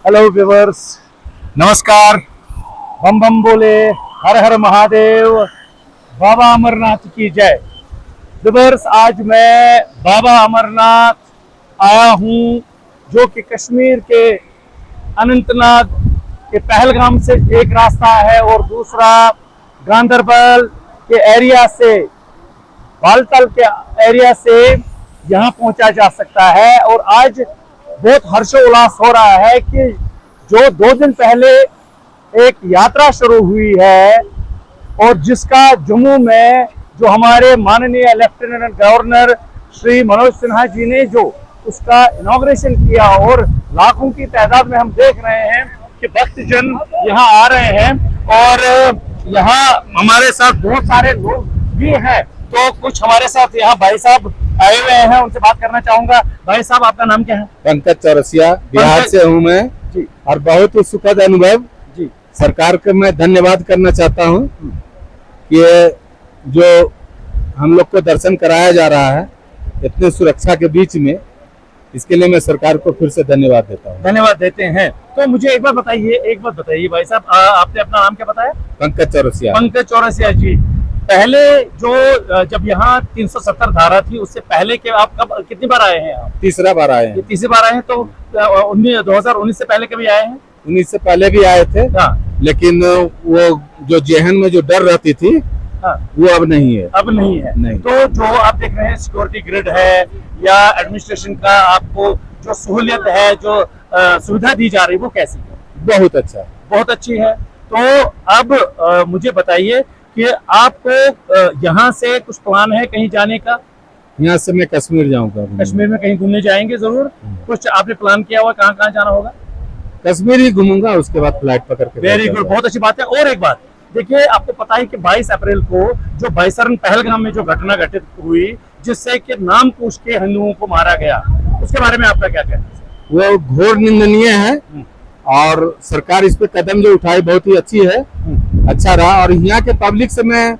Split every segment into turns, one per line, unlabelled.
Hello viewers, नमस्कार। बम बम बोले, हर हर महादेव, बाबा अमरनाथ की जय। व्यूवर्स, आज मैं बाबा अमरनाथ आया हूँ, जो कि कश्मीर के अनंतनाग के पहलगाम से एक रास्ता है और दूसरा गांदरबल के एरिया से, बालतल के एरिया से यहाँ पहुंचा जा सकता है। और आज बहुत हर्षोल्लास हो रहा है कि जो 2 दिन पहले एक यात्रा शुरू हुई है और जिसका जम्मू में जो हमारे माननीय लेफ्टिनेंट गवर्नर श्री मनोज सिन्हा जी ने जो उसका इनॉग्रेशन किया, और लाखों की तादाद में हम देख रहे हैं कि भक्तजन यहाँ आ रहे हैं और यहाँ हमारे साथ बहुत सारे लोग भी हैं। तो कुछ हमारे साथ यहाँ भाई साहब आए हुए हैं, उनसे बात करना चाहूंगा। भाई साहब, आपका नाम क्या है?
पंकज चौरसिया, बिहार से हूँ मैं
जी।
और बहुत ही सुखद अनुभव
जी।
सरकार को मैं धन्यवाद करना चाहता हूँ कि जो हम लोग को दर्शन कराया जा रहा है इतने सुरक्षा के बीच में, इसके लिए मैं सरकार को फिर से धन्यवाद देता हूँ।
धन्यवाद देते हैं। तो मुझे एक बात बताइए भाई साहब, आपने अपना नाम क्या बताया?
पंकज चौरसिया।
पंकज चौरसिया जी, पहले जो जब यहाँ 370 धारा थी, उससे पहले के आप कब कितनी बार आए हैं? आप
तीसरा बार आए हैं।
तीसरी बार आए हैं। तो 2019 से पहले कभी आए हैं?
19 से पहले भी आए थे।
हाँ।
लेकिन वो जो जेहन में जो डर रहती थी,
हाँ।
वो अब नहीं है।
अब नहीं है।
नहीं।
तो जो आप देख रहे हैं सिक्योरिटी ग्रिड है या एडमिनिस्ट्रेशन का आपको जो सहूलियत है, जो सुविधा दी जा रही है, वो कैसी है?
बहुत अच्छा,
बहुत अच्छी है। तो अब मुझे बताइए कि आपको यहाँ से कुछ प्लान है कहीं जाने का?
यहाँ से मैं कश्मीर जाऊंगा।
कश्मीर में कहीं घूमने जाएंगे जरूर? कुछ आपने प्लान किया हुआ कहाँ कहाँ जाना होगा?
कश्मीर ही घूमूंगा, उसके बाद फ्लाइट पकड़ के।
वेरी गुड, बहुत अच्छी बात है। और एक बात देखिए, आपको पता है कि 22 अप्रैल को जो बाईसरन पहलगाम में जो घटना घटित हुई, जिससे कि नाम पूछ के हिंदुओं को मारा गया, उसके बारे में आपका क्या कहना है?
वो घोर निंदनीय है और सरकार इस पे कदम जो उठाई बहुत ही अच्छी है, अच्छा रहा। और यहाँ के पब्लिक से मैं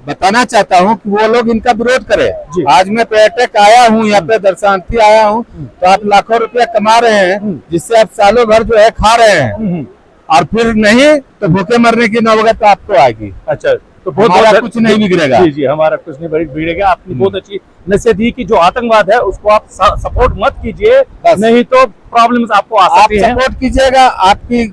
बताना चाहता हूँ कि वो लोग इनका विरोध करें। आज मैं पर्यटक आया हूँ, यहाँ पे दर्शनार्थी आया हूँ, तो आप लाखों रुपया कमा रहे हैं, जिससे आप सालों भर जो है खा रहे हैं, और फिर नहीं तो भूखे मरने की नौबत आपको आएगी।
अच्छा, तो बहुत
कुछ नहीं बिगड़ेगा।
जी जी, हमारा कुछ नहीं बिगड़ेगा। आपने बहुत अच्छी नसीहत दी कि जो आतंकवाद है उसको आप सपोर्ट मत कीजिए, नहीं तो प्रॉब्लम्स आपको आ सकती हैं।
सपोर्ट कीजिएगा, आपकी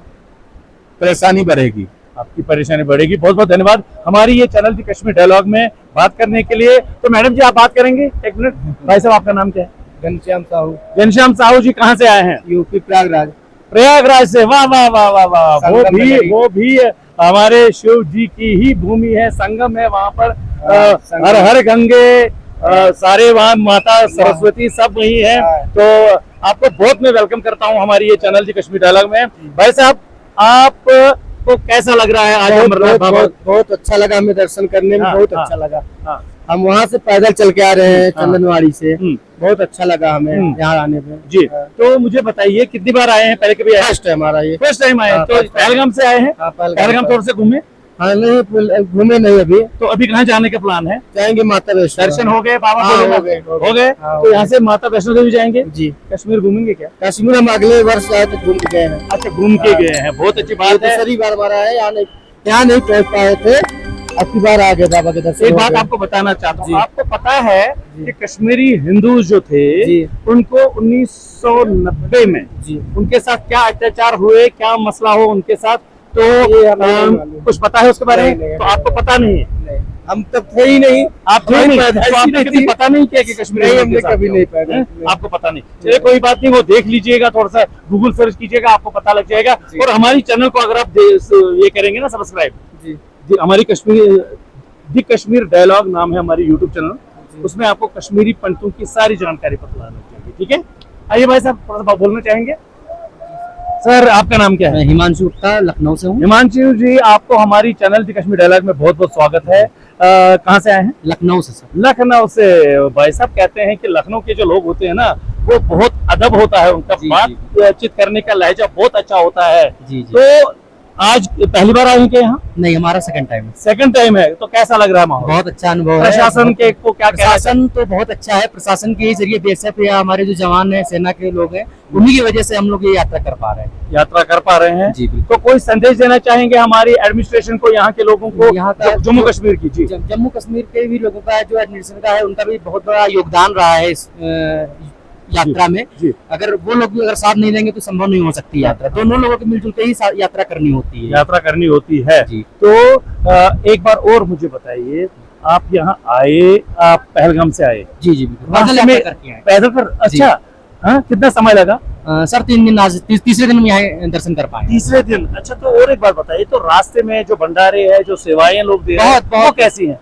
परेशानी बढ़ेगी,
आपकी परेशानी बढ़ेगी। बहुत बहुत धन्यवाद हमारी ये चैनल थी कश्मीर डायलॉग में बात करने के लिए। तो मैडम जी, आप बात करेंगे एक मिनट? भाई साहब, आपका नाम क्या है?
घनश्याम साहू।
घनश्याम साहू जी, कहाँ से आए हैं?
यूपी प्रयागराज।
प्रयागराज से, वाह वाह वाह वाह वाह। वो भी हमारे शिव जी की ही भूमि है, संगम है वहाँ पर। हर हर गंगे, सारे वहाँ माता सरस्वती सब वही है। तो आपको बहुत मैं वेलकम करता हूँ हमारी ये चैनल जी कश्मीर डायलॉग में। भाई साहब, आपको कैसा लग रहा है आज अमरनाथ बाबा?
बहुत अच्छा लगा, हमें दर्शन करने में बहुत अच्छा लगा।
हाँ।
हम वहाँ से पैदल चल के आ रहे हैं चंदनवाड़ी से, बहुत अच्छा लगा हमें यहाँ आने में।
जी, तो मुझे बताइए कितनी बार आए हैं? पहले कभी आए?
फर्स्ट है हमारा ये,
फर्स्ट टाइम आए हैं। तो पहलगाम से आए हैं? पहलगाम तौर से घूमे?
हाँ, नहीं घूमे नहीं अभी।
तो अभी कहाँ जाने का प्लान है?
जाएंगे माता वैष्णो।
दर्शन हो गए बाबा?
हो गए।
तो यहाँ से माता वैष्णो देवी जाएंगे
जी।
कश्मीर घूमेंगे क्या?
कश्मीर हम अगले वर्ष आए तो घूम के गए हैं।
अच्छा, घूम के गए हैं, बहुत अच्छी बात है।
दूसरी बार हमारा है, यहाँ नहीं पहुँच पाए थे, अब की बार आ गए बाबा के दर्शन।
एक बात आपको बताना चाहता हूँ, आपको पता है कि कश्मीरी हिंदू जो थे उनको 1990 में उनके साथ क्या अत्याचार हुए, क्या मसला हो उनके साथ, तो कुछ पता है उसके बारे में? तो आपको पता नहीं है?
हम तब थे ही नहीं।
आप थे नहीं, तो आपने कभी पता नहीं किया कि कश्मीरी
हमने कभी नहीं पैदा,
आपको पता नहीं। चलिए, कोई बात नहीं, वो देख लीजिएगा, थोड़ा सा गूगल सर्च कीजिएगा, आपको पता लग जाएगा। और हमारी चैनल को अगर आप ये करेंगे ना सब्सक्राइब, हमारी दी कश्मीर डायलॉग नाम है हमारी यूट्यूब चैनल, उसमें आपको कश्मीरी पंडितों की सारी जानकारी पता लग जाएगी। ठीक है, आइए भाई साहब थोड़ा सा बोलना चाहेंगे। सर आपका नाम क्या है?
मैं हिमांशु गुप्ता लखनऊ से हूँ।
हिमांशु जी, आपको हमारी चैनल दी कश्मीर डायलॉग में बहुत बहुत स्वागत है। कहाँ से आए हैं?
लखनऊ से सर।
लखनऊ से। भाई साहब कहते हैं कि लखनऊ के जो लोग होते हैं ना, वो बहुत अदब होता है उनका,
जी,
बातचीत करने का लहजा बहुत अच्छा होता है।
जी जी।
तो आज पहली बार आए क्या यहाँ?
नहीं, हमारा सेकंड टाइम है।
सेकंड टाइम है, तो कैसा लग रहा है माहौल?
बहुत अच्छा अनुभव है।
प्रशासन के को क्या कहना
प्रशासन तो बहुत अच्छा है। प्रशासन के जरिए बीएसएफ या हमारे जो जवान है, सेना के लोग हैं, उन्हीं की वजह से हम लोग ये यात्रा कर पा रहे हैं।
यात्रा कर पा रहे हैं?
जी बिल्कुल।
तो कोई संदेश देना चाहेंगे हमारी एडमिनिस्ट्रेशन को, यहाँ के लोगों को,
यहाँ का
जम्मू कश्मीर की? जी,
जम्मू कश्मीर के भी लोगों का जो एडमिनिस्ट्रेशन का है, उनका भी बहुत बड़ा योगदान रहा है इस यात्रा में।
जी।
अगर वो लोग भी अगर साथ नहीं देंगे तो संभव नहीं हो सकती यात्रा। दोनों लोगों के मिलजुल के ही यात्रा करनी होती है।
यात्रा करनी होती है।
जी।
तो एक बार और मुझे बताइए, आप यहाँ आए, आप पहलगाम से आए?
जी जी बिल्कुल।
रास्ते में पैदल कर? अच्छा, हाँ, कितना समय लगा?
सर 3 दिन, आज तीसरे दिन हम यहाँ दर्शन कर पाए।
तीसरे दिन? अच्छा, तो और एक बार बताइए, तो रास्ते में जो भंडारे है, जो सेवाएं लोग दे रहे हैं, वो कैसी हैं?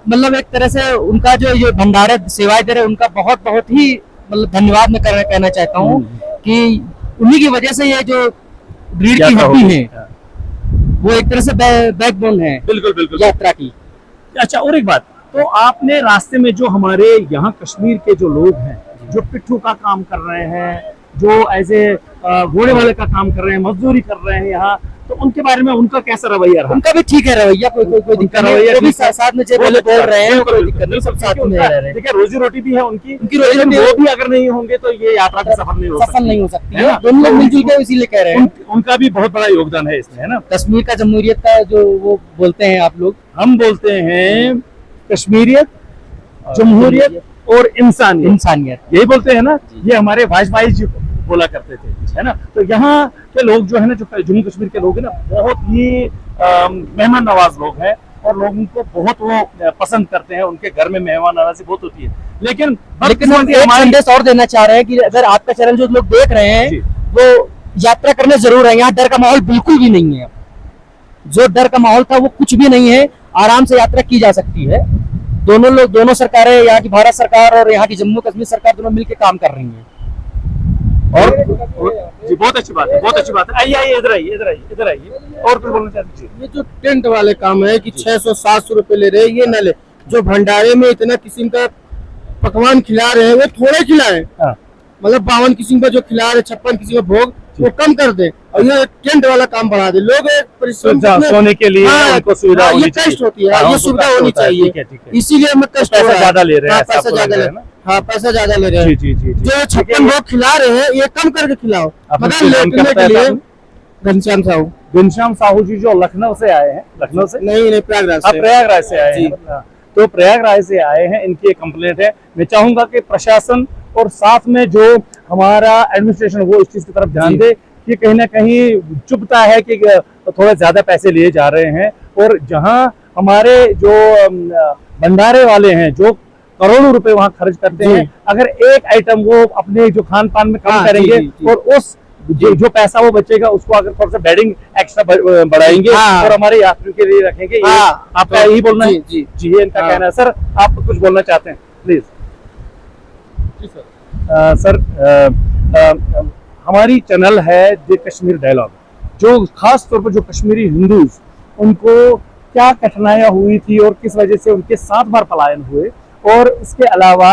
मतलब एक तरह से उनका जो ये भंडारे सेवाएं दे रहे हैं, उनका बहुत बहुत ही मतलब धन्यवाद मैं कहना चाहता हूँ कि उन्हीं की वजह से ये जो रीढ़ की हड्डी है, वो एक तरह से बैकबोन है
बिल्कुल बिल्कुल
यात्रा की।
अच्छा, और एक बात, तो आपने रास्ते में जो हमारे यहाँ कश्मीर के जो लोग हैं, जो पिट्ठू का काम कर रहे हैं, जो ऐसे घोड़े वाले का काम कर रहे हैं, मजदूरी कर रहे हैं यहाँ, तो उनके बारे में उनका कैसा रवैया रहा?
उनका भी ठीक है रवैया, कोई दिक्कत नहीं। वो भी साथ में बोल रहे हैं, कोई दिक्कत नहीं, सब साथ में रह रहे हैं।
देखिए, रोजी रोटी भी है उनकी
रोजी रोटी,
वो भी अगर नहीं होंगे तो ये यात्रा का सफल नहीं हो सकती
है। दोनों लोग मिलजुल के इसीलिए कह रहे हैं।
उनका भी बहुत बड़ा योगदान है इसमें, है ना?
कश्मीर का जमहूरियत का जो वो बोलते हैं आप लोग,
हम बोलते हैं कश्मीरियत, जमहूरियत और इंसानियत, यही बोलते हैं ना। ये हमारे भाई जी बोला करते थे, है ना? तो यहाँ के लोग जो है ना, जो जम्मू कश्मीर के लोग हैं ना, बहुत ही मेहमान नवाज लोग हैं और लोगों को बहुत वो पसंद करते हैं। उनके घर में मेहमान नवाजी बहुत होती है। लेकिन
हम एक संदेश और देना चाह रहे हैं कि अगर आपका चैनल जो लोग देख रहे हैं, वो यात्रा करने जरूर है। यहाँ डर का माहौल बिल्कुल भी नहीं है। जो डर का माहौल था वो कुछ भी नहीं है, आराम से यात्रा की जा सकती है। दोनों सरकारें, यहाँ की भारत सरकार और यहाँ की जम्मू कश्मीर सरकार, दोनों मिलकर काम कर रही है।
और जी, बहुत अच्छी बात है, बहुत अच्छी बात है। आइए, इधर आइए। और कुछ बोलना चाहते हैं?
ये जो टेंट वाले काम है कि 600-700 रुपए ले रहे हैं, ये न ले। जो भंडारे में इतना किस्म का पकवान खिला रहे हैं, वो थोड़े खिलाए। मतलब 52 किस्म का जो खिला रहे, 56 किस्म का भोग, वो कम कर दे और ये टेंट वाला काम बढ़ा दे। लोग
सोने के लिए उनको सुविधा होनी चाहिए,
कष्ट होती है, ये सुविधा होनी चाहिए। इसीलिए हमें कष्ट,
पैसा ज्यादा ले रहे हैं,
पैसा ज्यादा ले रहे हैं। हाँ, पैसा ज्यादा ले रहे हैं।
जी।
जो 56 भोग खिला रहे हैं, ये कम करके खिलाओ। मतलब लेटने के लिए
घनश्याम साहू जी जो लखनऊ से आए हैं, लखनऊ से
नहीं,
प्रयागराज से आए हैं। तो प्रयागराज से आए हैं, इनकी एक कंप्लेंट है। मैं चाहूंगा कि प्रशासन और साथ में जो हमारा एडमिनिस्ट्रेशन, वो इस चीज की तरफ ध्यान दे कि कहीं ना कहीं चुभता है कि थोड़ा ज्यादा पैसे लिए जा रहे हैं। और जहां हमारे जो भंडारे वाले हैं, जो करोड़ों रुपए वहां खर्च करते हैं, अगर एक आइटम वो अपने जो खान पान में कम करेंगे और उस जो पैसा वो बचेगा, उसको अगर थोड़ा सा बेडिंग एक्स्ट्रा बढ़ाएंगे और हमारे यात्रियों के लिए रखेंगे, आपका यही बोलना है? जी, ये इनका कहना है। सर, आप कुछ बोलना चाहते हैं, प्लीज? सर, हमारी चैनल है द कश्मीर डायलॉग, जो खास तौर पर जो कश्मीरी हिंदूज, उनको क्या कठिनाइयां हुई थी और किस वजह से उनके 7 बार पलायन हुए, और इसके अलावा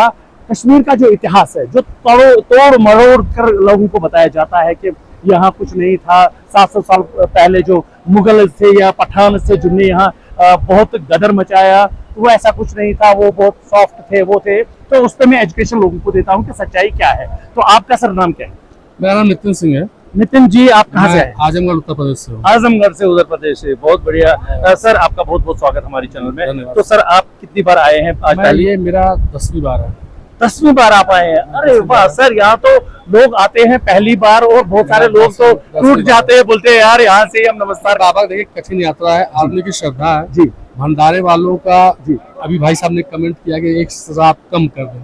कश्मीर का जो इतिहास है, जो तोड़ मरोड़ कर लोगों को बताया जाता है कि यहाँ कुछ नहीं था। 700 साल पहले जो मुगल थे या पठान थे, जिनने यहाँ बहुत गदर मचाया, वो ऐसा कुछ नहीं था, वो बहुत सॉफ्ट थे, वो थे। तो उस पर मैं एजुकेशन लोगों को देता हूँ कि सच्चाई क्या है। तो आपका सर नाम क्या है?
मेरा नाम नितिन सिंह है।
नितिन जी, आप कहाँ से आए?
आजमगढ़, उत्तर प्रदेश से।
आजमगढ़ से, उत्तर प्रदेश से, बहुत बढ़िया। सर, आपका बहुत बहुत स्वागत हमारी चैनल में। तो सर, आप कितनी बार आए हैं आज?
ये मेरा 10वीं बार है।
10वीं बार आप आए हैं? अरे वाह सर, यहाँ तो लोग आते हैं पहली बार और बहुत सारे लोग तो टूट जाते हैं, बोलते हैं यार यहाँ से हम नमस्कार।
बाबा देखिए, कठिन यात्रा है, आदमी की श्रद्धा है
जी।
भंडारे वालों का जी, अभी भाई साहब ने कमेंट किया कि एक श्राप कम कर दें।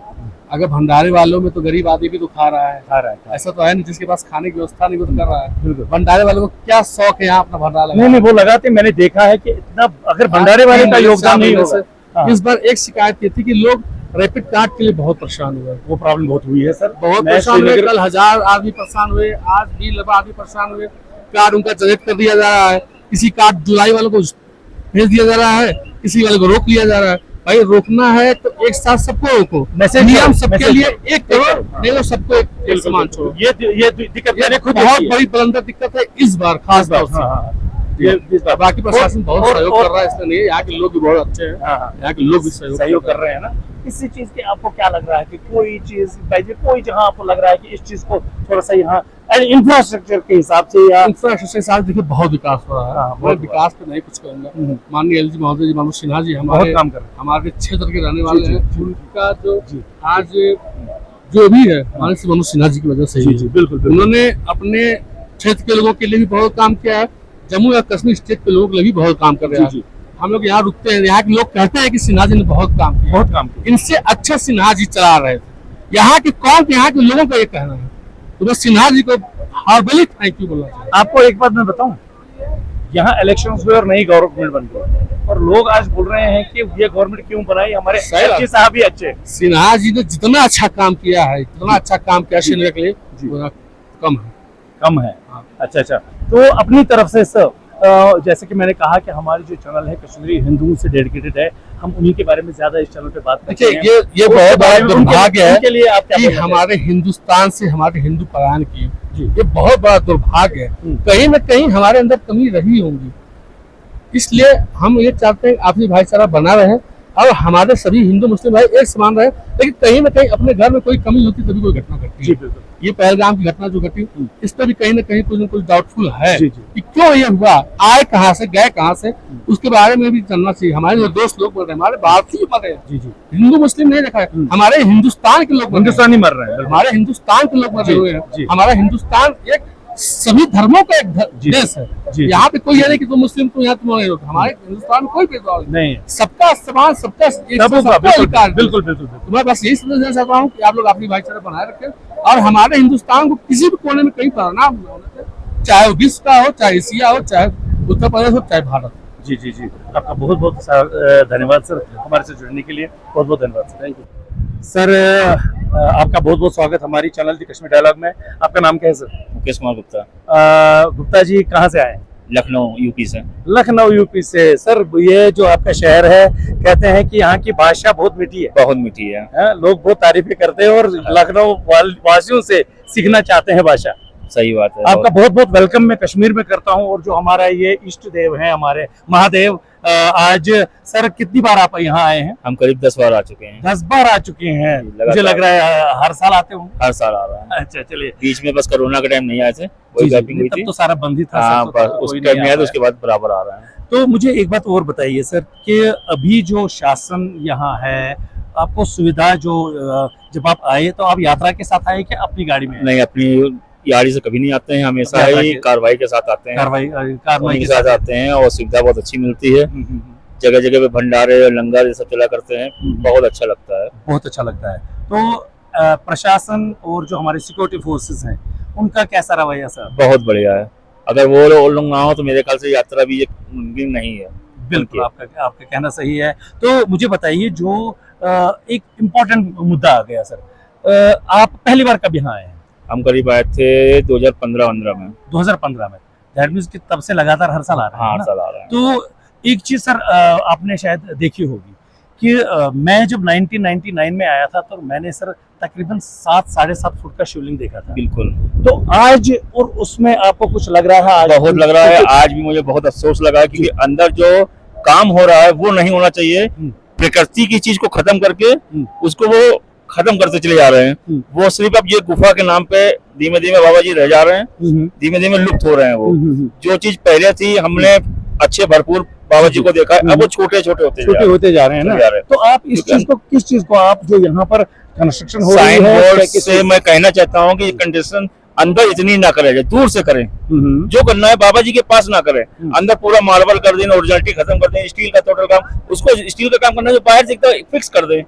अगर भंडारे वालों में तो गरीब आदमी भी तो खा रहा है। ऐसा तो है नहीं जिसके पास खाने की व्यवस्था नहीं, वो तो कर रहा है। भंडारे वालों को क्या शौक है यहाँ अपना भंडारा लगाने?
नहीं, वो लगाते, मैंने देखा है कि इतना, अगर भंडारे वाले का योगदान नहीं होगा।
इस बार एक शिकायत ये थी कि लोग रैपिड कार्ड के लिए बहुत परेशान हुए,
वो प्रॉब्लम बहुत हुई है सर।
बहुत
मैं
परेशान हुए।
श्रीनगर-
कल 1000 आदमी परेशान हुए, आज भी लगभग आदमी परेशान हुए। कार्ड उनका जनरेट कर दिया जा रहा है, किसी कार्ड जुलाई वालों को भेज दिया जा रहा है, किसी वाले को रोक लिया जा रहा है। भाई रोकना है तो एक साथ सबको रोको,
मैसेज
नियम
करो,
सबके
मैसेज
लिए
करो।
एक करो, नहीं तो सबको एक समान छोड़ो।
ये दिक्कत मैंने खुद
बहुत
देखी है।
बड़ी बलंदर दिक्कत है इस बार, खास तौर से।
हाँ, ये इस बार
बाकी प्रशासन बहुत
और-
सहयोग
और-
कर रहा है, इसमें नहीं है। यहाँ के लोग भी बहुत अच्छे हैं,
हाँ, हाँ।
यहाँ के लोग भी सहयोग
कर रहे हैं ना। इसी चीज के आपको क्या लग रहा है कि कोई चीज कोई जहाँ आपको लग रहा है कि इस चीज को थोड़ा सा यहाँ इंफ्रास्ट्रक्चर के हिसाब से या
इंफ्रास्ट्रक्चर के साथ देखिए बहुत विकास हो रहा है।
हाँ,
मैं
बहुत
विकास पे नहीं कुछ कहूंगा।
हम्म।
माननीय एलजी महोदय जी, मनोज सिन्हा जी
बहुत
हमारे
काम कर रहे हैं।
हमारे क्षेत्र के रहने वाले
जी,
हैं।
जी,
उनका जो
जी।
आज जो भी है माननीय श्री मनोज सिन्हा जी की वजह से ही है।
बिल्कुल
उन्होंने अपने क्षेत्र के लोगों के लिए भी बहुत काम किया है, जम्मू और कश्मीर स्टेट के लोगों के लिए भी बहुत काम कर रहे हैं।
जी।
हम लोग यहाँ रुकते हैं, यहाँ के लोग कहते हैं कि सिन्हा जी ने बहुत काम किया,
बहुत काम किया।
इनसे अच्छा सिन्हा जी चला रहे थे। यहाँ के कौन यहाँ के लोगों का ये कहना है, तो मैं सिन्हा जी को हार्बली थैंक यू बोलना चाहिए।
आपको एक बात मैं बताऊं, यहाँ इलेक्शंस हुए और नई गवर्नमेंट बन गई और लोग आज बोल रहे हैं कि ये गवर्नमेंट क्यों बनाई, हमारे
सही बात।
एलजी साहब भी अच्छे।
सिन्हा जी ने जितना अच्छा काम किया है, इतना अच्छा काम किया श्रीनगर के लिए,
जी।
वो कम है।
कम है।
हाँ।
अच्छा। तो अपनी तरफ से सर जैसे कि मैंने कहा कि हमारी जो चैनल है कश्मीरी हिंदुओं से डेडिकेटेड है, हम उन्हीं के बारे में ज्यादा इस चैनल पे बात करते
देखिए
हैं।
ये बहुत बड़ा दुर्भाग्य है
उनके लिए आप क्या
कि
बोलना
हमारे हिंदुस्तान से हमारे हिंदू पलायन की,
जी।
ये बहुत बड़ा दुर्भाग्य है। कहीं न कहीं हमारे अंदर कमी रही होंगी, इसलिए हम ये चाहते हैं आपसी भाईचारा बना रहे और हमारे सभी हिंदू मुस्लिम भाई एक समान रहे। लेकिन कहीं न कहीं अपने घर में कोई कमी होती तभी कोई घटना घटती
जी
है।
बिल्कुल।
ये पहलगाम की घटना जो घटी, इस पर भी कहीं न कहीं कुछ न कुछ डाउटफुल है
जी, जी।
कि क्यों ये हुआ, आए कहाँ से, गए कहाँ से, उसके बारे में भी जानना चाहिए। हमारे जो दोस्त लोग मर रहे हैं, हमारे भारतीय मर रहे हैं,
जी।
हिंदू मुस्लिम नहीं देखा है, हमारे हिंदुस्तान के लोग मर रहे हैं।
हिंदुस्तानी मर रहे हैं।
हमारे हिंदुस्तान के लोग मरे
जी,
हुए
जी।
हैं। हमारा हिंदुस्तान एक सभी धर्मों का एक
जी,
देश है।
जी।
यहाँ पे कोई ये नहीं कि तुम मुस्लिम तुम यहाँ तुम नहीं हो। हमारे हिंदुस्तान में कोई भेदभाव नहीं,
नहीं है।
सबका इस्तेमाल सबका अधिकार।
बिल्कुल।
तो मैं बस यही संदेश देना चाहता हूँ कि आप लोग अपनी भाईचारा बनाए रखें और हमारे हिंदुस्तान को किसी भी कोने में कहीं परिणाम न होने दें, चाहे वो विश्व का हो, चाहे एशिया हो, चाहे उत्तर प्रदेश हो, चाहे भारत।
जी। आपका बहुत धन्यवाद सर, हमारे से जुड़ने के लिए बहुत धन्यवाद सर। Thank you sir. आपका बहुत स्वागत हमारी चैनल दी कश्मीर डायलॉग में। आपका नाम क्या है सर?
मुकेश कुमार गुप्ता,
गुप्ता जी कहाँ से आए?
लखनऊ यूपी से।
लखनऊ यूपी से। सर ये जो आपका शहर है, कहते हैं कि यहाँ की भाषा बहुत मीठी है।
बहुत मीठी है।
लोग बहुत तारीफें करते हैं और लखनऊ वासियों से सीखना चाहते हैं भाषा।
सही बात है।
आपका बहुत वेलकम मैं कश्मीर में करता हूँ। और जो हमारा ये इष्ट देव है, हमारे महादेव, आज सर कितनी बार आप यहाँ आए हैं?
हम करीब 10 बार आ चुके हैं।
10 बार आ चुके हैं। मुझे लग रहा है हर साल आते हूँ।
हर साल आ रहा है।
अच्छा चलिए।
बीच में बस कोरोना के टाइम नहीं आए थे, वही गैपिंग हुई
तब
थी।
तो सारा बंद ही था।
हाँ,
सब
बस
तो
उस
कोई
टाइम
नहीं
नहीं
आ
आए तो
रहा
उसके बाद बराबर आ रहे हैं।
है। तो मुझे एक बात और बताइए सर कि अभी जो शासन यहाँ है, आपको सुविधा जो जब आप आए तो आप यात्रा के साथ आए कि अपनी गाड़ी में आए?
नहीं, अपनी यारी से कभी नहीं आते हैं, हमेशा
यात्रा
ही
के-
कार्रवाई के साथ आते हैं।
कार्रवाई
उन्हीं के साथ आते हैं और सुविधा बहुत अच्छी मिलती है। जगह जगह पे भंडारे और लंगर ये सब चला करते हैं, बहुत अच्छा लगता है।
बहुत अच्छा लगता है। तो प्रशासन और जो हमारे सिक्योरिटी फोर्सेस हैं, उनका कैसा रवैया सर?
बहुत बढ़िया है। अगर वो लोग ना हो तो मेरे ख्याल से यात्रा भी मुमकिन नहीं है।
बिल्कुल, आपका कहना सही है। तो मुझे बताइए, जो एक इम्पोर्टेंट मुद्दा आ गया सर, आप पहली बार कब यहाँ आए हैं?
हम करीब आए थे 2015-15 में।
2015 में। दैट मीन्स कि तब से लगातार हर साल आ रहे हैं।
हाँ,
है
हर
ना?
साल आ रहे हैं।
तो एक चीज सर आपने शायद देखी होगी कि मैं जब 1999 में आया था तो मैंने सर तकरीबन 7-7.5 फुट का शिवलिंग देखा था।
बिल्कुल।
तो आज और उसमें आपको कुछ लग रहा है? आज
बहुत लग रहा है। आज भी मुझे बहुत अफसोस लगा क्योंकि अंदर जो काम हो रहा है वो नहीं होना चाहिए। प्रकृति की चीज को खत्म करके उसको वो खत्म करते चले जा रहे हैं। वो सिर्फ अब ये गुफा के नाम पे धीमे धीमे बाबा जी रह जा रहे हैं, धीमे धीमे लुप्त हो रहे हैं। वो जो चीज पहले थी, हमने अच्छे भरपूर बाबा जी को देखा है, अब वो छोटे छोटे
होते जा रहे हैं ना। तो आप इस चीज को, किस चीज को, आप जो यहाँ पर कंस्ट्रक्शन हो रही
साइन
है,
बोर्ड से मैं कहना चाहता हूँ कि कंडीशन अंदर इतनी ना करे, दूर से करें। जो करना है बाबा जी के पास ना करें। अंदर पूरा मार्बल कर दें, ओरिजिनलिटी खत्म कर दें, स्टील का टोटल काम, उसको स्टील का काम करना जो बाहर से एकदम फिक्स कर दें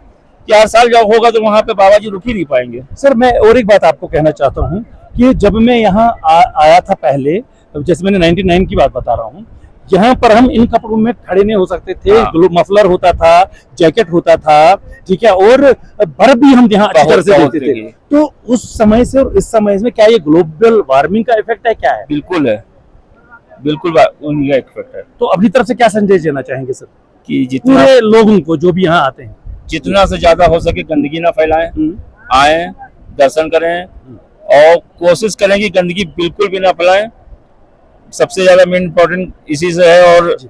कि हर साल जब होगा तो वहाँ पे बाबा जी रुक ही नहीं पाएंगे।
सर मैं और एक बात आपको कहना चाहता हूँ कि जब मैं यहाँ आया था पहले, जैसे मैंने 99 की बात बता रहा हूँ, यहाँ पर हम इन कपड़ों में खड़े नहीं हो सकते थे।
हाँ।
मफलर होता था, जैकेट होता था, ठीक है, और बर्फ भी हम यहाँ अच्छी तरह से
बहुत
देखते थे।
देखिए।
तो उस समय से और इस समय में क्या ये ग्लोबल वार्मिंग का इफेक्ट है, क्या है?
बिल्कुल है, बिल्कुल उन्हीं का इफेक्ट है
तो अपनी तरफ से क्या संदेश देना चाहेंगे सर
कि जितना
पूरे लोगों को जो भी यहाँ आते हैं?
जितना से ज्यादा हो सके गंदगी ना फैलाएं,
हम्म,
आए दर्शन करें और कोशिश करें कि गंदगी बिल्कुल भी ना फैलाएं। सबसे ज्यादा मेन इम्पोर्टेंट इसी से है, और
जी।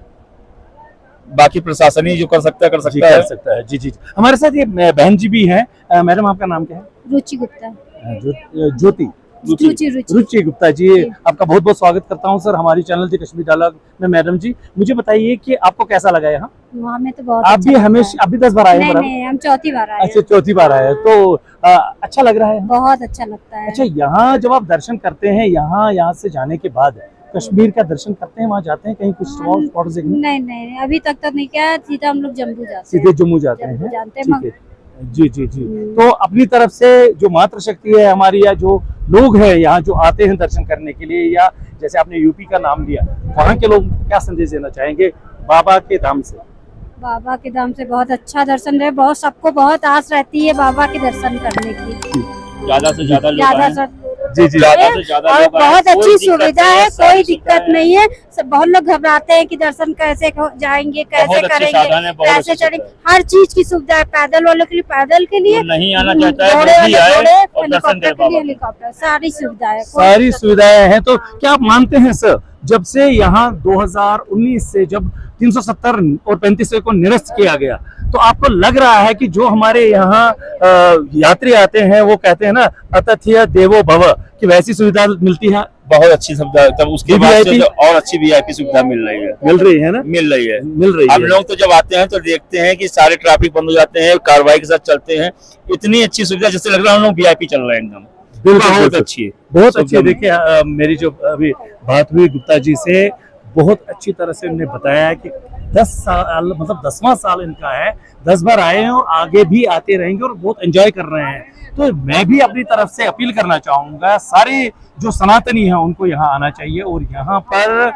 बाकी प्रशासन ही जो कर सकता है कर
जी,
सकता है।
कर सकता है। जी जी जी। हमारे साथ ये बहन जी भी हैं। मैडम आपका नाम क्या है?
रुचि गुप्ता।
ज्योति
रुचि
रुचि गुप्ता जी, आपका बहुत बहुत स्वागत करता हूँ सर हमारी चैनल दी कश्मीर डायलॉग में। मैडम जी, मुझे बताइए कि आपको कैसा लगा यहाँ?
वहाँ में तो बहुत
आप
अच्छा
भी
लगता
हमेशा,
है।
आप भी 10 बार आए हैं
नहीं
बराबर?
नहीं, हम चौथी बार आए
अच्छा,
हैं।
चौथी बार आए हैं, तो अच्छा लग रहा है।
बहुत अच्छा लगता है।
अच्छा, यहाँ जब आप दर्शन करते हैं, यहाँ से जाने के बाद कश्मीर का दर्शन करते हैं, वहाँ जाते हैं कहीं कुछ स्पॉट देखने?
नहीं नहीं, अभी तक तो नहीं किया। सीधा हम लोग जम्मू जाते हैं।
सीधे जम्मू जाते
जम्मू
हैं?
जानते हैं,
ठीक है। जी जी जी।
हम्म।
तो अपनी तरफ से जो मातृ शक्ति है हमारी, या जो लोग हैं यहाँ जो आते हैं दर्शन करने के लिए, या जैसे आपने यूपी का नाम लिया, वहाँ के लोग क्या संदेश देना चाहेंगे बाबा के धाम से?
बाबा के धाम से बहुत अच्छा दर्शन रहे। बहुत सबको बहुत आस रहती है बाबा के दर्शन करने की।
ज्यादा से ज्यादा लोग
ज्यादा
आएं।
से
जी जी।
ज्यादा से ज्यादा
और
लोग आएं।
बहुत
कोई
अच्छी
दिक्कत
सुविधा
नहीं
है,
सारी
कोई दिक्कत
सुविधाएं
नहीं है। सब बहुत लोग घबराते हैं कि दर्शन कैसे जाएंगे, कैसे
बहुत अच्छे
करेंगे,
साधन है, बहुत
कैसे
अच्छे
चढ़ेंगे।
साधन
हर चीज की सुविधा है। पैदल वालों के लिए पैदल के लिए,
जो नहीं आना चाहता है
घोड़े
वो भी
वाले
आए
घोड़े,
और दर्शन
हेलीकॉप्टर
करे
के लिए
बाबा।
हेलीकॉप्टर, सारी सुविधाएं।
सारी सुविधाएं हैं। तो क्या आप मानते हैं सर, जब से यहाँ 2019 से जब 370 और 35 को निरस्त किया गया, तो आपको लग रहा है कि जो हमारे यहाँ यात्री आते हैं वो कहते हैं ना, अतिथि देवो भव, कि वैसी सुविधा मिलती है?
बहुत अच्छी सुविधा, तब उसके
ये
बाद से
VIP
तो और अच्छी वीआईपी सुविधा मिल रही है।
मिल रही है ना?
मिल रही है।
मिल रही
हम
है।
लोग तो जब आते हैं तो देखते हैं कि सारे ट्रैफिक बंद हो जाते हैं, कार्रवाई के साथ चलते हैं। इतनी अच्छी सुविधा, जैसे लग रहा है हम लोग वीआईपी चल रहे हैं एकदम।
बिल्कुल,
बहुत
बिल्कुल।
अच्छी है,
बहुत अच्छी है।
सुविधा।
देखिए, मेरी जो अभी बात हुई गुप्ता जी से, बहुत अच्छी तरह से उन्होंने बताया कि 10 साल, मतलब 10वां साल इनका है, 10 बार आए हैं और आगे भी आते रहेंगे और बहुत एंजॉय कर रहे हैं। तो मैं भी अपनी तरफ से अपील करना चाहूंगा, सारे जो सनातनी हैं उनको यहाँ आना चाहिए और यहाँ पर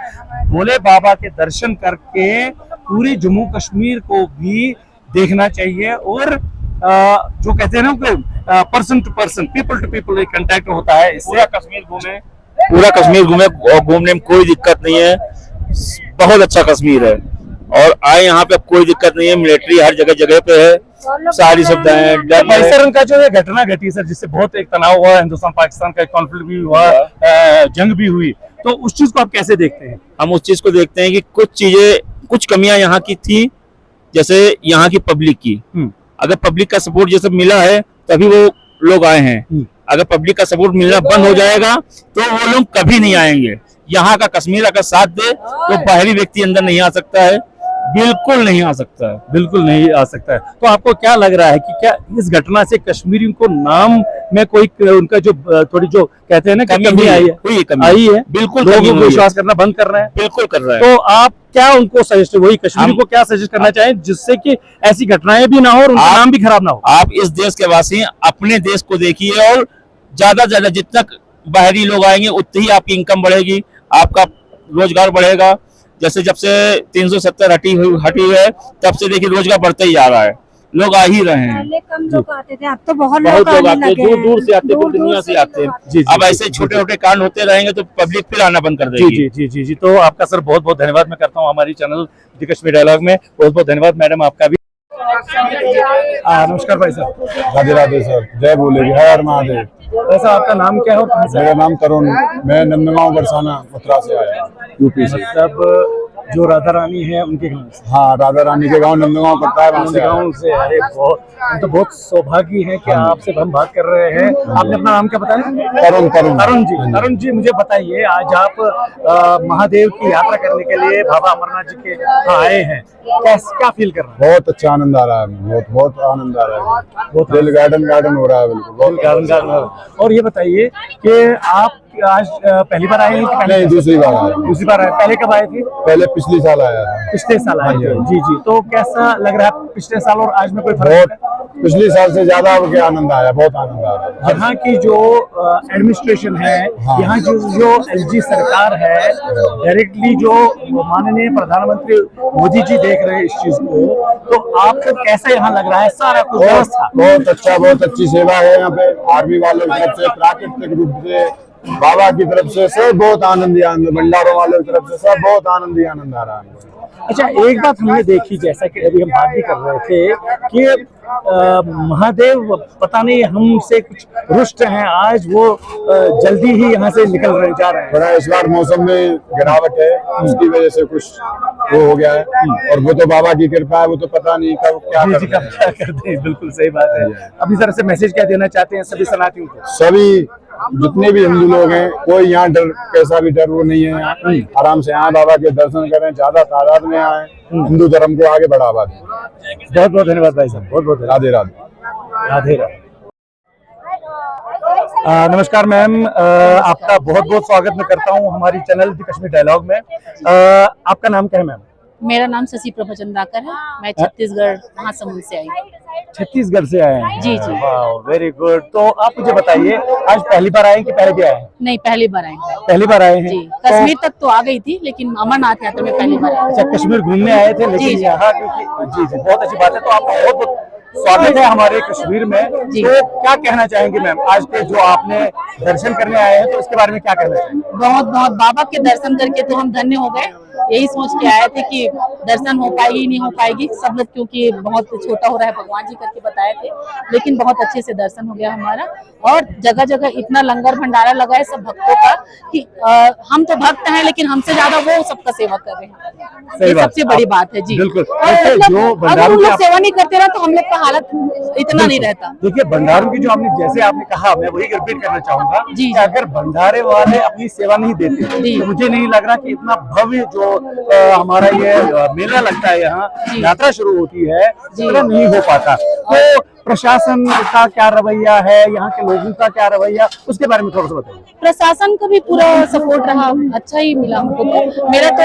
भोले बाबा के दर्शन करके पूरे जम्मू कश्मीर को भी देखना चाहिए। और जो कहते हैं ना, person to person, people to people contact होता है इससे।
पूरा कश्मीर घूमे, पूरा कश्मीर घूमे और घूमने में कोई दिक्कत नहीं है। बहुत अच्छा कश्मीर है और आए यहाँ पे, कोई दिक्कत नहीं है। मिलिट्री हर जगह जगह पे है, सारी सुविधाएं। डर नहीं है।
पैसरन का जो ये घटना घटी सर, जिससे बहुत एक तनाव हुआ, हिंदुस्तान पाकिस्तान का कॉन्फ्लिक्ट भी हुआ, जंग भी हुई, तो उस चीज को आप कैसे देखते हैं?
हम उस चीज को देखते हैं कि कुछ चीजें, कुछ कमियां यहाँ की थी, जैसे यहाँ की पब्लिक की। अगर पब्लिक का सपोर्ट जैसे मिला है तभी वो लोग आए हैं। अगर पब्लिक का सपोर्ट मिलना बंद हो जाएगा तो वो लोग कभी नहीं आएंगे। यहाँ का कश्मीर अगर साथ दे तो बाहरी व्यक्ति अंदर नहीं आ सकता है, बिल्कुल नहीं आ सकता है।
बिल्कुल नहीं आ सकता है। तो आपको क्या लग रहा है कि क्या इस घटना से कश्मीरियों को नाम में कोई उनका जो थोड़ी जो कहते हैं ना कि कमी आई है,
हुई कमी
आई है?
बिल्कुल
लोगों
कमी
को
हुई है।
विश्वास करना बंद कर रहे हैं।
बिल्कुल कर रहा है।
तो आप क्या उनको सजेस्ट, वही कश्मीरी को क्या सजेस्ट करना चाहें जिससे कि ऐसी घटनाएं भी ना हो और उनका नाम भी खराब ना हो?
आप इस देश के वासी अपने देश को देखिए और ज्यादा से ज्यादा जितना बाहरी लोग आएंगे उतनी ही आपकी इनकम बढ़ेगी, आपका रोजगार बढ़ेगा। जैसे जब से 370 हटी हुई है तब से देखिए रोजगार बढ़ता ही जा रहा है, लोग आ ही रहे हैं।
पहले कम लोग आते थे, अब तो बहुत
बहुत लोग
आने
आते हैं,
लगे
दूर
हैं।
दूर से आते हैं, पूरी
दूर-दूर
दुनिया से आते हैं।
जी,
अब ऐसे
जी,
छोटे छोटे कांड होते रहेंगे तो पब्लिक फिर आना बंद कर
जी
देगी।
जी जी जी जी। तो आपका सर बहुत बहुत धन्यवाद मैं करता हूँ हमारी चैनल दी कश्मीर डायलॉग में। बहुत बहुत धन्यवाद मैडम आपका भी। नमस्कार भाई साहब।
राधे राधे सर, जय बोले, हर हर महादेव।
ऐसा आपका नाम क्या है और कहाँ से?
मेरा नाम तरुण, मैं नंदगांव बरसाना मथुरा से आया, यूपी से।
मतलब जो राधा रानी है उनके गांव से?
हाँ, राधा रानी के गांव नंदगांव पड़ता है, वहाँ से आया।
गांव से। अरे बहुत, हम तो बहुत सौभाग्य है कि आपसे हम बात कर रहे हैं। आपने अपना नाम क्या बताया?
तरुण तरुण
तरुण जी। तरुण जी, मुझे बताइए, आज आप महादेव की यात्रा करने के लिए बाबा अमरनाथ जी के यहाँ आए हैं, क्या फील कर रहे हैं?
बहुत अच्छा आनंद आ रहा है, बहुत बहुत आनंद आ रहा है।
बहुत
दिल गार्डन गार्डन हो रहा है, बिल्कुल बहुत
गार्डन। और ये बताइए कि आप आज पहली बार आए हैं कि
नहीं, दूसरी बार आया।
दूसरी बार आए? पहले कब आए थे?
पहले पिछले साल आया था।
पिछले साल आए थे। जी जी, तो कैसा लग रहा है पिछले साल और आज में कोई फर्क है?
बहुत, पिछले साल से ज्यादा अब के आनंद आया, बहुत आनंद आ रहा है।
यहाँ की जो एडमिनिस्ट्रेशन है,
हाँ।
यहाँ जो एलजी सरकार है, डायरेक्टली जो माननीय प्रधानमंत्री मोदी जी देख रहे हैं इस चीज को, तो आपको कैसा यहाँ लग रहा है सारा कुछ व्यवस्था?
बहुत अच्छा, बहुत अच्छी सेवा है यहाँ पे। आर्मी वालों की तरफ से, प्राकृतिक रूप से, बाबा की तरफ से सब बहुत आनंद ही आनंद, भंडारों वालों की तरफ से सब बहुत आनंद ही आनंद आ रहा है।
अच्छा, एक बात हमने देखी, जैसा कि अभी हम बात भी कर रहे थे कि महादेव पता नहीं हमसे कुछ रुष्ट हैं, आज वो जल्दी ही यहाँ से निकल रहे जा रहे हैं।
थोड़ा इस बार मौसम में गिरावट है, उसकी वजह से कुछ वो हो गया है, और वो तो बाबा की कृपा है, वो तो पता नहीं कब क्या
जी जी,
करते
कब क्या करते हैं, बिल्कुल सही बात है। अपनी तरफ से मैसेज क्या देना चाहते हैं सभी सनातनियों को?
सभी जितने भी हिंदू लोग हैं, कोई यहाँ डर, कैसा भी डर वो नहीं है। यहाँ आराम से आए, बाबा के दर्शन करें, ज्यादा तादाद में आए, हिंदू धर्म को आगे बढ़ावा दें।
बहुत बहुत धन्यवाद भाई साहब, बहुत बहुत
राधे राधे।
राधे राधे। नमस्कार मैम, आपका बहुत बहुत स्वागत मैं करता हूँ हमारी चैनल दी कश्मीर डायलॉग में। आपका नाम क्या है मैम?
मेरा नाम शशि प्रभा चंद्राकर है। मैं छत्तीसगढ़ महासमुंद से आई हूँ।
छत्तीसगढ़ से आए हैं?
जी जी।
Very good. तो आप मुझे बताइए, आज पहली बार आए हैं कि पहले भी आए हैं?
नहीं, पहली बार आई हूँ।
पहली बार आए हैं
जी, कश्मीर तक तो आ गई थी, लेकिन अमरनाथ यात्रा में पहली बार आई।
अच्छा, कश्मीर घूमने आए थे, लेकिन
जी।
यहाँ क्योंकि जी जी, बहुत अच्छी बात है। तो आपका बहुत बहुत स्वागत है हमारे कश्मीर में।
जी।
तो क्या कहना चाहेंगे मैम, आज के जो आपने दर्शन करने आए हैं, तो इसके बारे में क्या कहना चाहेंगे?
बहुत बहुत बाबा के दर्शन करके तो हम धन्य हो गए। यही सोच के आए थे कि दर्शन हो पाएगी नहीं हो पाएगी, सब लोग क्योंकि बहुत छोटा हो रहा है भगवान जी करके बताए थे, लेकिन बहुत अच्छे से दर्शन हो गया हमारा। और जगह जगह इतना लंगर भंडारा लगा है सब भक्तों का कि हम तो भक्त हैं, लेकिन हमसे ज्यादा वो सबका सेवा कर रहे हैं। ये सबसे बड़ी बात है जी।
बिल्कुल।
और
देखिए,
मतलब
जो
अगर
भंडारों
हम
की
लोग
आप-
सेवा नहीं करते ना, तो हम लोग का हालत इतना नहीं रहता।
देखिए, भंडारों की जो आपने जैसे आपने कहा, मैं वही रिपीट करना चाहूंगा
जी।
कि अगर भंडारे वाले अपनी सेवा नहीं देते
जी।
तो मुझे नहीं लग रहा कि इतना भव्य जो हमारा ये मेला लगता है, यहाँ
जी।
यात्रा शुरू होती है,
जी।
इतना नहीं हो पाता। तो प्रशासन का क्या रवैया है, यहाँ के लोगों का क्या रवैया, उसके बारे में थोड़ा सा बताइए।
प्रशासन का भी पूरा सपोर्ट रहा, अच्छा ही मिला हमको। तो मेरा तो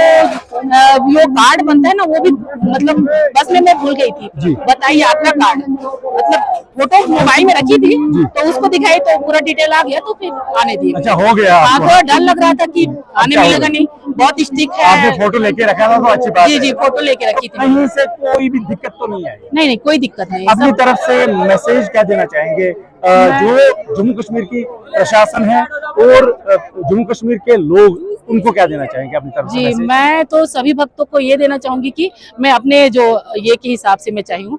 वो कार्ड बनता है ना, वो भी मतलब बस में मैं भूल गई थी, बताइए यात्रा कार्ड, मतलब फोटो मोबाइल में रखी थी, तो उसको दिखाई तो पूरा डिटेल आ गया, तो फिर आने दिए।
अच्छा, हो गया
हाँ,
आपको?
थोड़ा डर लग रहा था कि आने
अच्छा,
मिलेगा नहीं, बहुत स्टिक
आपने
है।
फोटो लेके रखा था तो अच्छी बात
जी
है।
जी, फोटो लेके रखी थी।
कहीं से कोई भी दिक्कत तो नहीं आई?
नहीं नहीं, कोई दिक्कत नहीं।
अपनी
सब
तरफ से मैसेज क्या देना चाहेंगे जो जम्मू कश्मीर की प्रशासन है और जम्मू कश्मीर के लोग, उनको क्या देना चाहेंगे अपनी तरफ से
जी,
मैसेज?
मैं तो सभी भक्तों को ये देना चाहूंगी कि मैं अपने जो ये के हिसाब से मैं चाहिए,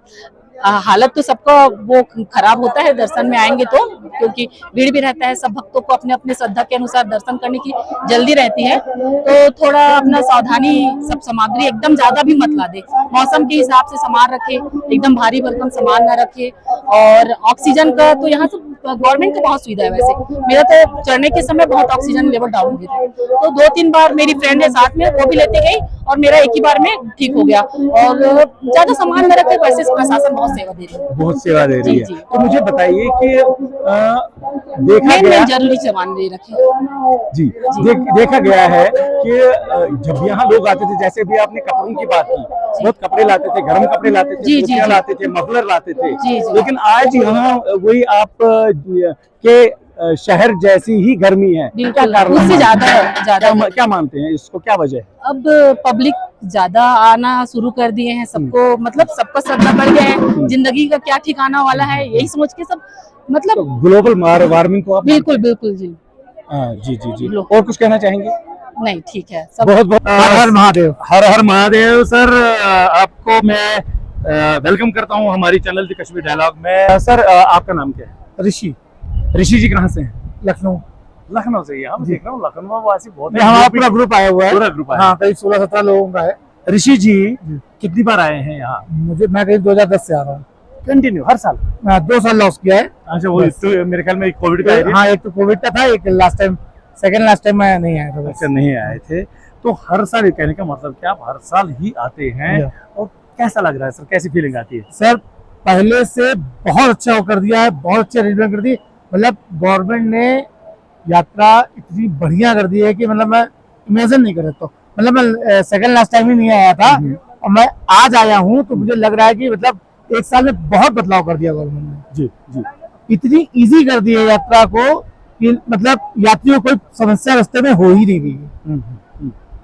हालत तो सबका वो खराब होता है दर्शन में आएंगे तो, क्योंकि भीड़ भी रहता है, सब भक्तों को अपने अपने श्रद्धा के अनुसार दर्शन करने की जल्दी रहती है, तो थोड़ा अपना सावधानी, सब सामग्री एकदम ज्यादा भी मत ला दे, मौसम के हिसाब से सामान रखे, एकदम भारी भरकम सामान ना रखे। और ऑक्सीजन का तो यहाँ से गवर्नमेंट का बहुत सुविधा है। वैसे मेरा तो चढ़ने के समय बहुत ऑक्सीजन लेवल डाउन हो गया था, तो 2-3 बार मेरी फ्रेंड है साथ में, वो भी लेते गई और मेरा एक ही बार में ठीक हो गया। और ज्यादा सामान न रखे, वैसे प्रशासन बहुत सेवा दे रही है।
बहुत सेवा दे रही
जी,
है।
जी।
तो मुझे बताइए कि देखा गया
जरूरी सामान दे रखे।
जी, देखा गया है कि जब यहाँ लोग आते थे, जैसे भी आपने कपड़ों की बात की, बहुत कपड़े लाते थे, गर्म कपड़े लाते थे,
जी, जी,
टोपियां
जी।
लाते थे, मफलर लाते थे,
जी, जी।
लेकिन आज यहाँ वही आप के शहर जैसी ही गर्मी है। क्या
बिल्कुल,
कारण
उससे
है?
ज्यादा है, ज्यादा है।
क्या मानते हैं इसको, क्या वजह है?
अब पब्लिक ज्यादा आना शुरू कर दिए हैं, सबको मतलब सबका श्रद्धा बढ़ गया है, जिंदगी का क्या ठिकाना वाला है, यही सोच के सब मतलब
ग्लोबल वार्मिंग को आप
बिल्कुल बिल्कुल जी।
जी जी जी। और कुछ कहना चाहेंगे?
नहीं, ठीक है सब।
बहुत बहुत हर हर महादेव। हर हर महादेव। सर, आपको मैं वेलकम करता हूं हमारी चैनल दी कश्मीर डायलॉग में। सर, आपका नाम क्या है? ऋषि। ऋषि जी कहाँ से हैं?
लखनऊ।
लखनऊ से। यहाँ मैं देख रहा हूँ लखनऊ वासी बहुत है।
हमारा पूरा ग्रुप आया हुआ है,
पूरा ग्रुप आया।
हाँ, करीब 16-17 लोगों का है।
ऋषि जी कितनी बार आए हैं यहाँ?
मैं करीब 2010 से आ रहा हूँ।
कंटिन्यू हर साल?
2 साल लॉस किया है।
अच्छा, वो तो मेरे ख्याल में कोविड का एरिया।
हाँ, एक तो कोविड का था, एक last time, second last time मैं नहीं आया था बस।
अच्छा, नहीं आए थे। तो हर साल, ये कहने का मतलब क्या आप हर साल ही आते हैं? और कैसा लग रहा है सर, कैसी फीलिंग आती है?
सर, पहले से बहुत अच्छा वो कर दिया है, बहुत अच्छी अरेंजमेंट कर दी। मतलब गवर्नमेंट ने
यात्रा इतनी बढ़िया कर दी है कि मतलब मैं इमेजिन नहीं कर सकता। मतलब मैं सेकंड लास्ट टाइम ही नहीं आया था और मैं आज आया हूँ, तो मुझे लग रहा है कि मतलब एक साल में बहुत बदलाव कर दिया गवर्नमेंट ने।
जी जी
इतनी इजी कर दी है यात्रा को कि मतलब यात्रियों को कोई समस्या रास्ते में हो ही नहीं रही है।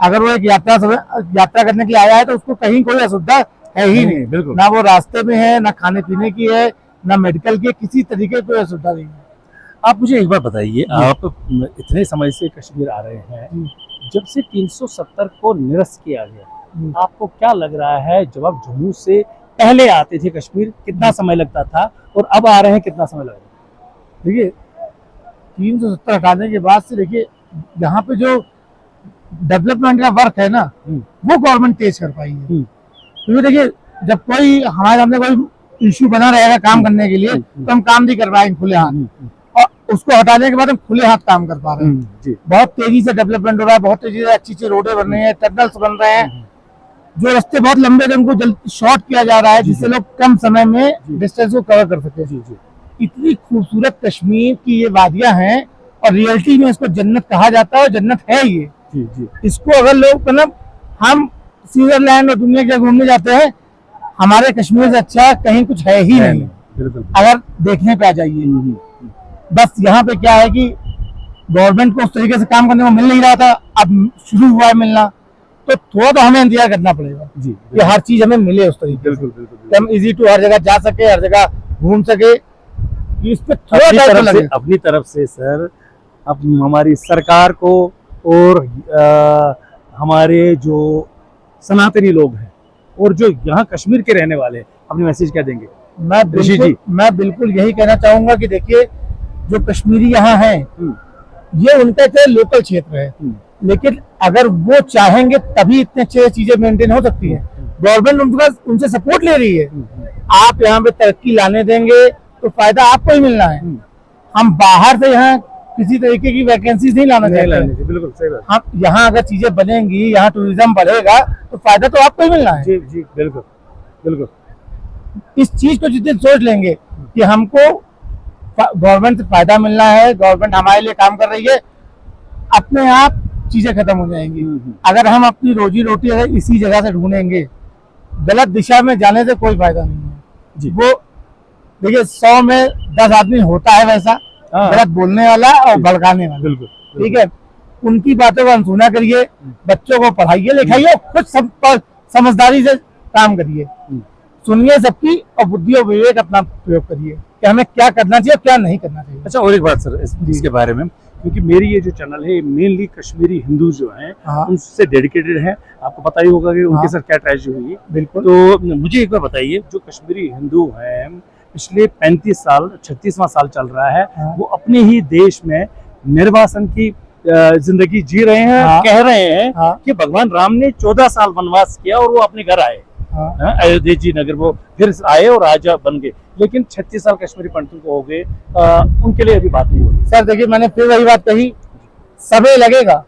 अगर वो एक यात्रा करने के लिए आया है तो उसको कहीं कोई असुविधा है ही नहीं,
बिल्कुल।
ना वो रास्ते में है, ना खाने पीने की है, ना मेडिकल की, किसी तरीके की कोई असुविधा नहीं है।
आप मुझे एक बार बताइए, आप इतने समय से कश्मीर आ रहे हैं, जब से 370 को निरस्त किया गया, आपको क्या लग रहा है? जब आप जम्मू से पहले आते थे कश्मीर, कितना समय लगता था और अब आ रहे हैं कितना समय लग रहा है?
देखिए 370 हटाने के बाद से देखिए यहाँ पे जो डेवलपमेंट का वर्क है ना, वो गवर्नमेंट तेज कर पाई है। क्योंकि देखिए जब कोई हमारे सामने कोई इश्यू बना रहेगा काम करने के लिए, तो हम काम नहीं कर पाएंगे खुले हाथ, और उसको हटाने के बाद हम खुले हाथ काम कर पा रहे हैं। बहुत तेजी से डेवलपमेंट हो रहा है, बहुत तेजी से अच्छी अच्छी रोडें बन रही हैं, टनल्स बन रहे हैं, जो रास्ते बहुत लंबे थे उनको जल्दी शॉर्ट किया जा रहा है, जिससे लोग कम समय में डिस्टेंस को कवर कर सके। इतनी खूबसूरत कश्मीर की ये वादियां हैं, और रियलिटी में इसको जन्नत कहा जाता है, और जन्नत है ये। इसको अगर लोग मतलब हम स्विट्जरलैंड और दुनिया के घूमने जाते हैं, हमारे कश्मीर से अच्छा कहीं कुछ है ही नहीं, अगर देखने पे आ जाइए। बस यहाँ पे क्या है कि गवर्नमेंट को उस तरीके से काम करने को मिल नहीं रहा था, अब शुरू हुआ है मिलना, तो थोड़ा तो हमें इंतजार करना पड़ेगा कि हर चीज हमें मिले उस तरीके से, कि हम इजी टू हर जगह जा सके, हर जगह घूम सके। इस पे थोड़ा टाइम तो लगेगा।
अपनी तरफ से सर, अब हमारी सरकार को और हमारे जो सनातनी लोग हैं और जो यहाँ कश्मीर के रहने वाले हैं, अपनी मैसेज क्या देंगे?
मैं बिल्कुल यही कहना चाहूंगा कि देखिए जो कश्मीरी यहाँ हैं, ये उनका एक लोकल क्षेत्र है, लेकिन अगर वो चाहेंगे तभी इतने अच्छे चीजें मेंटेन हो सकती है। गवर्नमेंट उनसे सपोर्ट ले रही है। आप यहाँ पे तरक्की लाने देंगे तो फायदा आपको ही मिलना है। हम बाहर से यहाँ किसी तरीके की वैकेंसीज नहीं लाना चाहते।
बिल्कुल सही बात।
हम यहाँ अगर चीजें बनेंगी, यहाँ टूरिज्म बढ़ेगा, तो फायदा तो आपको ही मिलना है।
जी जी बिल्कुल बिल्कुल।
इस चीज को जितने सोच लेंगे कि हमको गवर्नमेंट से फायदा मिलना है, गवर्नमेंट हमारे लिए काम कर रही है, अपने आप चीजें खत्म हो जाएंगी। अगर हम अपनी रोजी रोटी अगर इसी जगह से ढूंढेंगे, गलत दिशा में जाने से कोई फायदा नहीं है। वो देखिए 100 में 10 आदमी होता है वैसा, गलत बोलने वाला और भड़काने वाला।
बिल्कुल
ठीक है, उनकी बातों को अनसुना करिए, बच्चों को पढ़ाइए लिखाइए, खुद सब समझदारी से काम करिए, सुनिए सबकी, और बुद्धि और विवेक अपना प्रयोग करिए कि हमें क्या करना चाहिए क्या नहीं करना चाहिए।
अच्छा, और एक बात सर इसके बारे में, क्योंकि मेरी ये जो चैनल है मेनली कश्मीरी हिंदू जो हैं उनसे डेडिकेटेड है। आपको पता ही होगा कि उनके साथ क्या ट्रेजेडी हुई।
बिल्कुल।
तो मुझे एक बार बताइए, जो कश्मीरी हिंदू हैं, पिछले 35 साल 36वां साल चल रहा है, वो अपने ही देश में निर्वासन की जिंदगी जी रहे हैं। कह रहे हैं कि भगवान राम ने 14 साल वनवास किया और वो अपने घर आए, अयोध्या जी नगर, वो फिर आए और राजा बन गए, लेकिन 36 साल कश्मीरी पंडितों को हो गए, उनके लिए अभी बात नहीं होगी।
सर देखिए, मैंने फिर वही बात कही, समय लगेगा,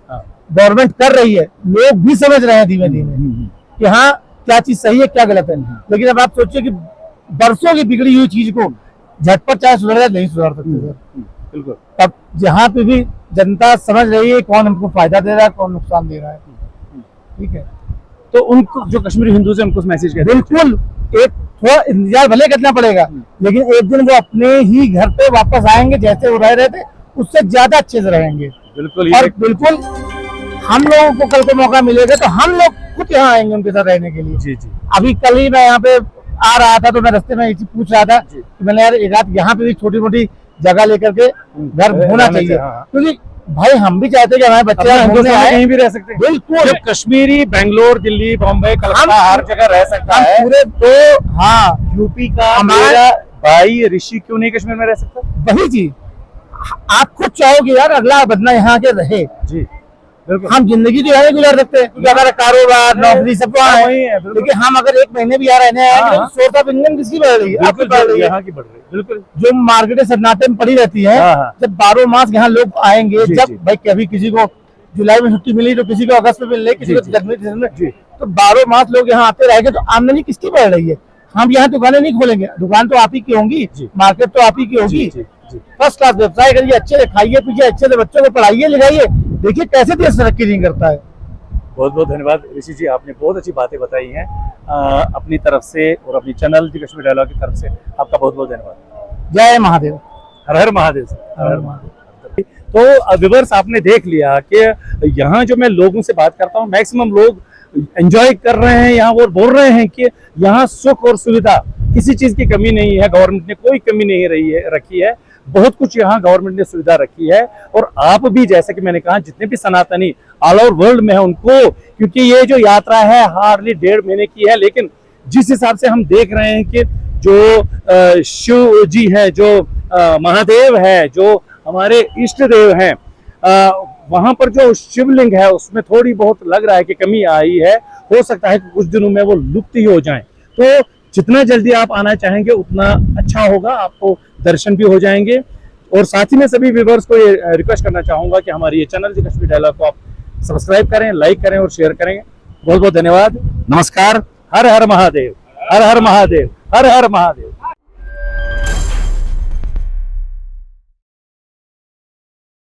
गवर्नमेंट कर रही है, लोग भी समझ रहे हैं धीमे धीमे कि हाँ क्या चीज सही है क्या गलत है। लेकिन अब आप सोचिए कि बरसों की बिगड़ी हुई चीज को झटपट चाहे सुधर जाए, नहीं सुधार सकते सर।
बिल्कुल।
तब जहाँ पे भी जनता समझ रही है कौन हमको फायदा दे रहा है कौन नुकसान दे रहा है। ठीक है,
तो उनको जो कश्मीरी हिंदू से उनको मैसेज कहते हैं,
बिल्कुल एक थोड़ा इंतजार भले करना पड़ेगा, लेकिन एक दिन वो अपने ही घर पे वापस आएंगे, जैसे वो रह रहे थे उससे ज्यादा अच्छे से रहेंगे।
बिल्कुल।
और बिल्कुल हम लोगों को कल को मौका मिलेगा तो हम लोग खुद यहाँ आएंगे उनके साथ रहने के लिए।
जी जी।
अभी कल ही मैं यहाँ पे आ रहा था, तो मैं रास्ते में पूछ रहा था कि मैंने यार एक रात यहाँ पे भी छोटी मोटी जगह लेकर के घर होना चाहिए, क्योंकि भाई हम भी चाहते हैं कि हमारे बच्चे
कहीं भी रह सकते हैं।
बिल्कुल,
जब कश्मीरी बेंगलोर, दिल्ली, बॉम्बे, कलकत्ता हर जगह रह सकता है,
पूरे तो हाँ
यूपी का हमारा भाई ऋषि क्यों नहीं कश्मीर में रह सकता?
वही चीज आप खुद चाहोगे यार अगला बदला यहाँ के रहे।
जी बिल्कुल।
हम जिंदगी तो यहाँ गुजार सकते हैं, क्योंकि हमारा कारोबार नौकरी सब वहाँ है, लेकिन हम अगर एक महीने भी यहाँ रहने आए, सोर्स ऑफ इनकम किसकी बढ़ रही है? आपकी बढ़ रही है,
यहाँ की बढ़ रही है। बिल्कुल।
जो मार्केटें सन्नाटे में पड़ी रहती है, जब 12 मास यहाँ लोग आएंगे, जब भाई कभी किसी को जुलाई में छुट्टी मिली तो किसी को अगस्त में मिल रही, किसी को जनवरी में, तो 12 मास लोग यहाँ आते रहेंगे, तो आमदनी किसकी बढ़ रही है? हम यहाँ दुकानें नहीं खोलेंगे, दुकान तो आप ही की होंगी, मार्केट तो आप ही की होगी, फर्स्ट क्लास व्यवसाय करिए, अच्छे से खाइए पीजिए, अच्छे से बच्चों को पढ़ाइए लिखाइए, देखिए कैसे देश तरक्की नहीं करता है। बहुत बहुत धन्यवाद ऋषि जी, आपने बहुत अच्छी बातें बताई हैं अपनी तरफ से और अपनी चैनल दी कश्मीर डायलॉग की तरफ से आपका बहुत बहुत धन्यवाद।
जय महादेव।
हर हर महादेव सर, हर हर महादेव। तो व्यूअर्स आपने देख लिया कि यहाँ जो मैं लोगों से बात करता हूँ, मैक्सिमम लोग एंजॉय कर रहे हैं यहाँ, वो बोल रहे हैं कि यहाँ सुख और सुविधा किसी चीज की कमी नहीं है, गवर्नमेंट ने कोई कमी नहीं रखी है, बहुत कुछ यहाँ गवर्नमेंट ने सुविधा रखी है। और आप भी जैसे कि मैंने कहा, जितने भी सनातनी ऑल ओवर वर्ल्ड में है उनको, क्योंकि ये जो यात्रा है हार्डली 1.5 महीने की है, लेकिन जिस हिसाब से हम देख रहे हैं कि जो शिव जी है, जो महादेव है, जो हमारे इष्ट देव हैं, वहां पर जो शिवलिंग है उसमें थोड़ी बहुत लग रहा है कि कमी आई है। हो सकता है कि कुछ दिनों में वो लुप्त ही हो जाएं। तो जितना जल्दी आप आना चाहेंगे उतना अच्छा होगा, आपको दर्शन भी हो जाएंगे। और साथ ही में सभी व्यूअर्स को ये रिक्वेस्ट करना चाहूंगा कि हमारी ये चैनल दी कश्मीर डायलॉग को आप सब्सक्राइब करें, लाइक करें और शेयर करें। बहुत बहुत धन्यवाद, नमस्कार, हर हर महादेव, हर हर महादेव, हर हर महादेव।